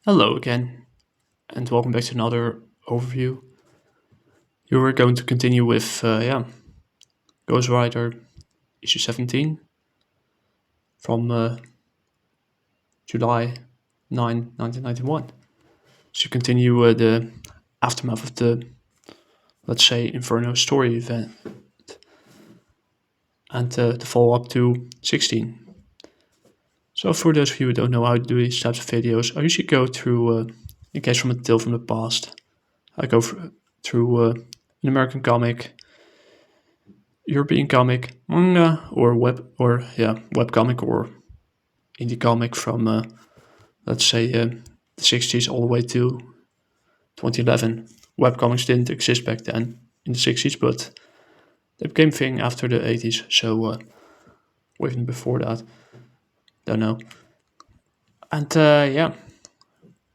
Hello again, and welcome back to another overview. You were going to continue with, Ghost Rider issue 17 from July 9, 1991. So continue the aftermath of the, let's say, Inferno story event, and the follow up to 16. So for those of you who don't know how to do these types of videos, I usually go through, in case from a tale from the past, I go through an American comic, European comic, manga, or web comic or indie comic from let's say the 60s all the way to 2011. Web comics didn't exist back then in the 60s, but they became a thing after the 80s. So even before that, don't know. And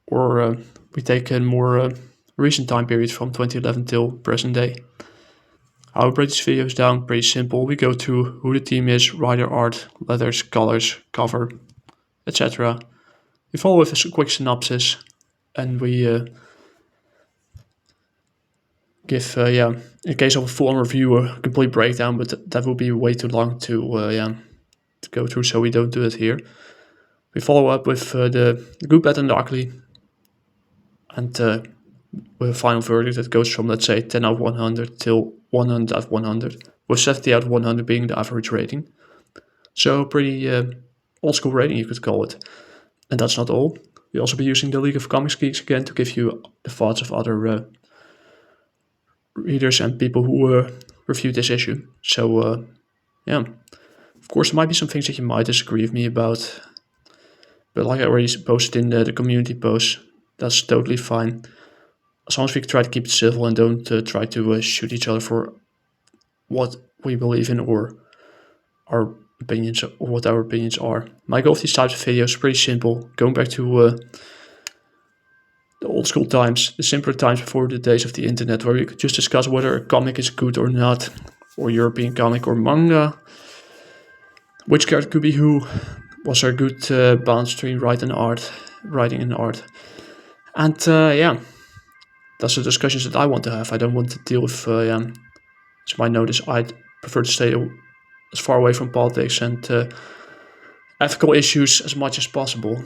or we take a more recent time period from 2011 till present day. How I break these videos down, pretty simple. We go through who the team is, writer art, letters, colors, cover, etc. We follow with a quick synopsis, and we give, in case of a full-on review, a complete breakdown, but that would be way too long to go through, so we don't do it here. We follow up with the good, bad, and the ugly, and with a final verdict that goes from, let's say, 10 out of 100 till 100 out of 100, with 70 out of 100 being the average rating. So pretty old school rating, you could call it. And that's not all. We'll also be using the League of Comics Geeks again to give you the thoughts of other readers and people who reviewed this issue. So, of course, there might be some things that you might disagree with me about, but like I already posted in the community post, that's totally fine. As long as we try to keep it civil and don't try to shoot each other for what we believe in or our opinions or what our opinions are. My goal of these types of videos is pretty simple. Going back to the old school times, the simpler times before the days of the internet, where we could just discuss whether a comic is good or not, or European comic or manga, which character could be who, was there a good balance between writing and art, and that's the discussions that I want to have. I don't want to deal with, as you might notice, I prefer to stay as far away from politics and ethical issues as much as possible.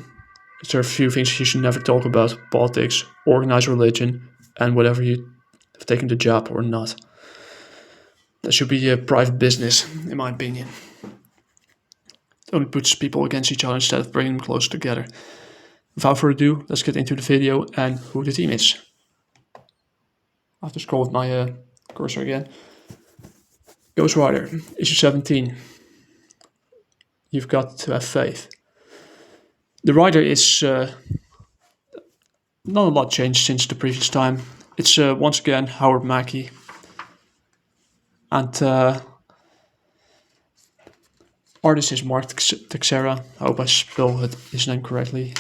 There are a few things you should never talk about: politics, organized religion, and whatever you have taken the job or not. That should be a private business, in my opinion. It only puts people against each other instead of bringing them closer together. Without further ado, let's get into the video and who the team is. I have to scroll with my cursor again. Ghost Rider, issue 17. You've got to have faith. The writer is not a lot changed since the previous time. It's once again Howard Mackey. And artist is Mark Texera. I hope I spell his name correctly.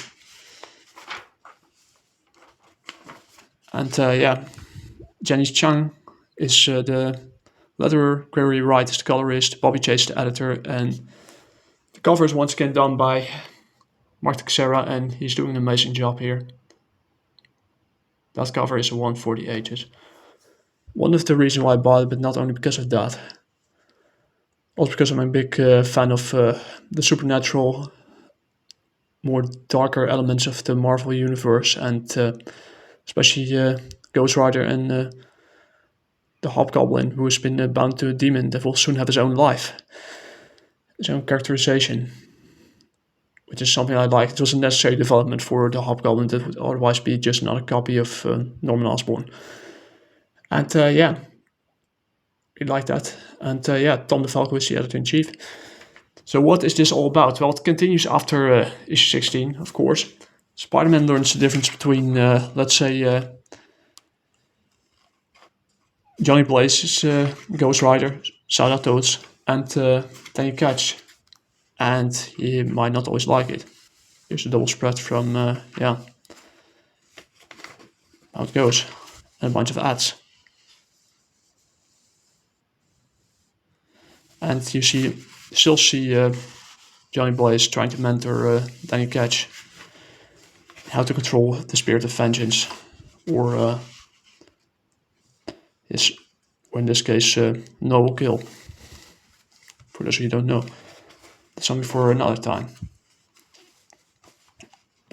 And Jenny Chang is the letterer, Gregory Wright is the colorist, Bobby Chase the editor, and the cover is once again done by Mark Texera, and he's doing an amazing job here. That cover is one for the ages. One of the reasons why I bought it, but not only because of that. Also because I'm a big fan of the supernatural, more darker elements of the Marvel universe, and especially Ghost Rider and the Hobgoblin, who has been bound to a demon that will soon have his own life, his own characterization, which is something I like. It was a necessary development for the Hobgoblin that would otherwise be just another copy of Norman Osborn. And we like that. And Tom DeFalco is the editor-in-chief. So what is this all about? Well, it continues after issue 16, of course. Spider-Man learns the difference between, let's say, Johnny Blaze's Ghost Rider, shout out those, and Danny Ketch. And he might not always like it. Here's a double spread from, how it goes. And a bunch of ads. And you still see Johnny Blaze trying to mentor Danny Ketch. how to control the spirit of vengeance, or his, or in this case, noble kill. For those of you who don't know, that's something for another time.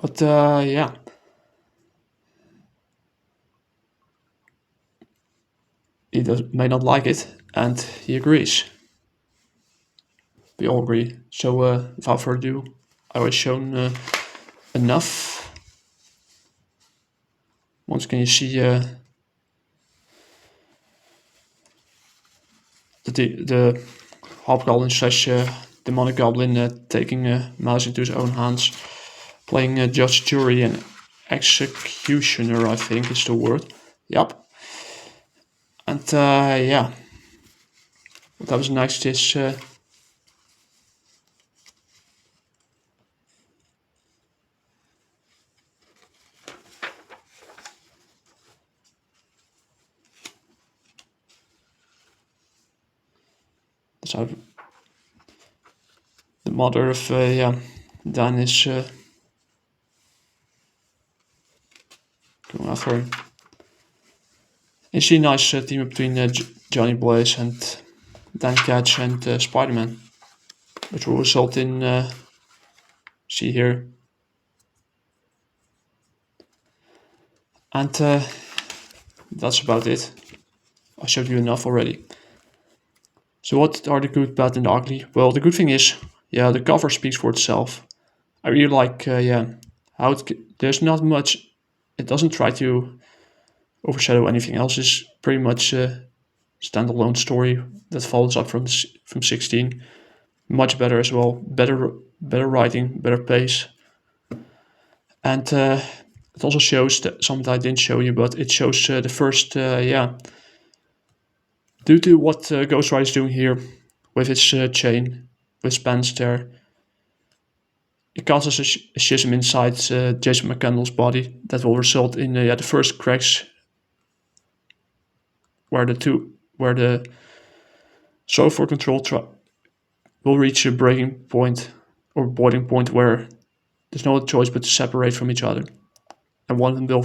But yeah, he may not like it, and he agrees. We all agree. So without further ado, I was shown enough. Once again, you see the hobgoblin slash demonic goblin taking matters into his own hands, playing judge, jury, and executioner, I think is the word. Yep. And yeah, what happens next is that's how the mother of yeah, Dan is going after him. You see a nice team between Johnny Blaze and Danny Ketch and Spider-Man, which will result in, see here, and that's about it. I showed you enough already. So what are the good, bad, and the ugly? Well, the good thing is, yeah, the cover speaks for itself. I really like, yeah, how there's not much. It doesn't try to overshadow anything else. It's pretty much a standalone story that follows up from 16. Much better as well. Better writing, better pace, and it also shows that something I didn't show you, but it shows the first, yeah. Due to what Ghost Rider is doing here with its chain, with spans there, it causes a schism inside Jason McCandless's body that will result in yeah, the first cracks where the soul for control will reach a breaking point or boiling point where there's no other choice but to separate from each other, and one of them will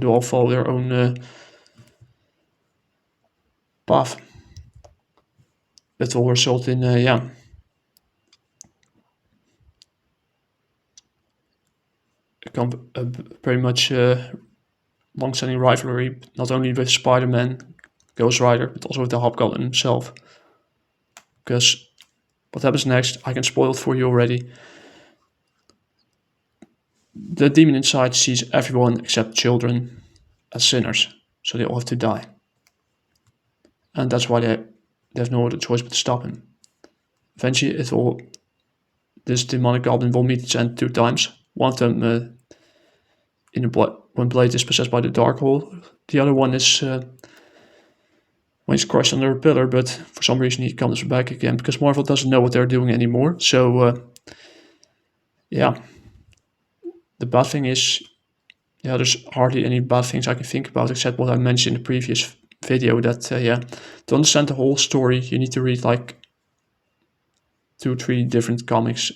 all follow their own path. That will result in yeah, a pretty much long-standing rivalry, not only with Spider-Man, Ghost Rider, but also with the Hobgoblin himself. Because what happens next, I can spoil it for you already. The demon inside sees everyone except children as sinners, so they all have to die. And that's why they have no other choice but to stop him. Eventually, this demonic goblin will meet its end 2 times. One of them when Blade is possessed by the dark hole. The other one is when he's crushed under a pillar, but for some reason he comes back again because Marvel doesn't know what they're doing anymore. So yeah, the bad thing is, yeah, there's hardly any bad things I can think about except what I mentioned in the previous video. That yeah, to understand the whole story, you need to read like 2-3 different comics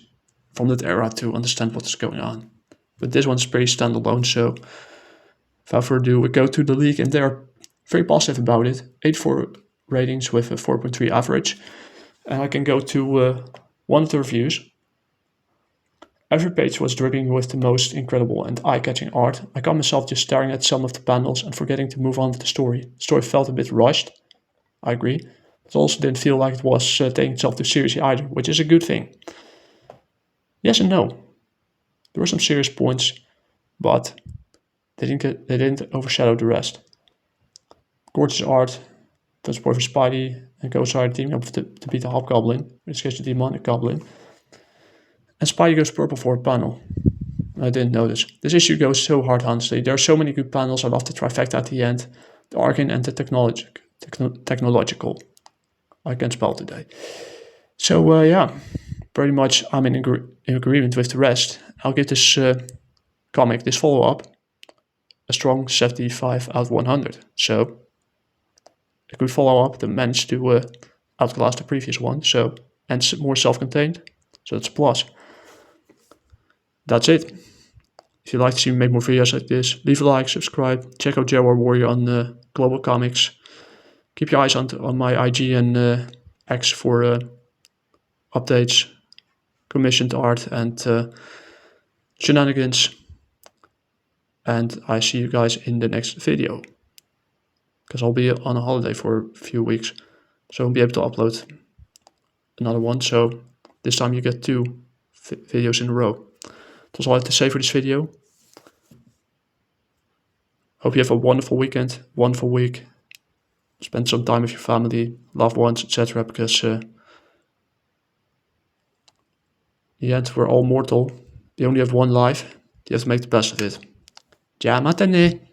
from that era to understand what's going on. But this one's pretty standalone, so without further ado, we go to the league, and they're very positive about it. 8.4 ratings with a 4.3 average. And I can go to one of the reviews. Every page was dripping with the most incredible and eye-catching art. I caught myself just staring at some of the panels and forgetting to move on with the story. The story felt a bit rushed, I agree, but also didn't feel like it was taking itself too seriously either, which is a good thing. Yes and no. There were some serious points, but they didn't overshadow the rest. Gorgeous art, transport for Spidey and Ghost Rider teaming up to beat the Hobgoblin, in this case the demonic goblin. And Spidey goes purple for a panel. I didn't notice. This issue goes so hard, honestly. There are so many good panels. I love the trifecta at the end. The arcane and the technological. I can't spell today. So yeah, pretty much I'm in agreement with the rest. I'll give this comic, this follow-up, a strong 75 out of 100. So a good follow-up that managed to outclass the previous one. So, and more self-contained. So that's a plus. That's it. If you'd like to see me make more videos like this, leave a like, subscribe, check out Jaguar Warrior on Globalcomix. Keep your eyes on my IG and X for updates, commissioned art, and shenanigans. And I see you guys in the next video, because I'll be on a holiday for a few weeks, so I won't be able to upload another one. So this time you get 2 videos in a row. That's all I have to say for this video. Hope you have a wonderful weekend, wonderful week. Spend some time with your family, loved ones, etc. Because in the end, we're all mortal. You only have one life. You have to make the best of it. Ja, matane.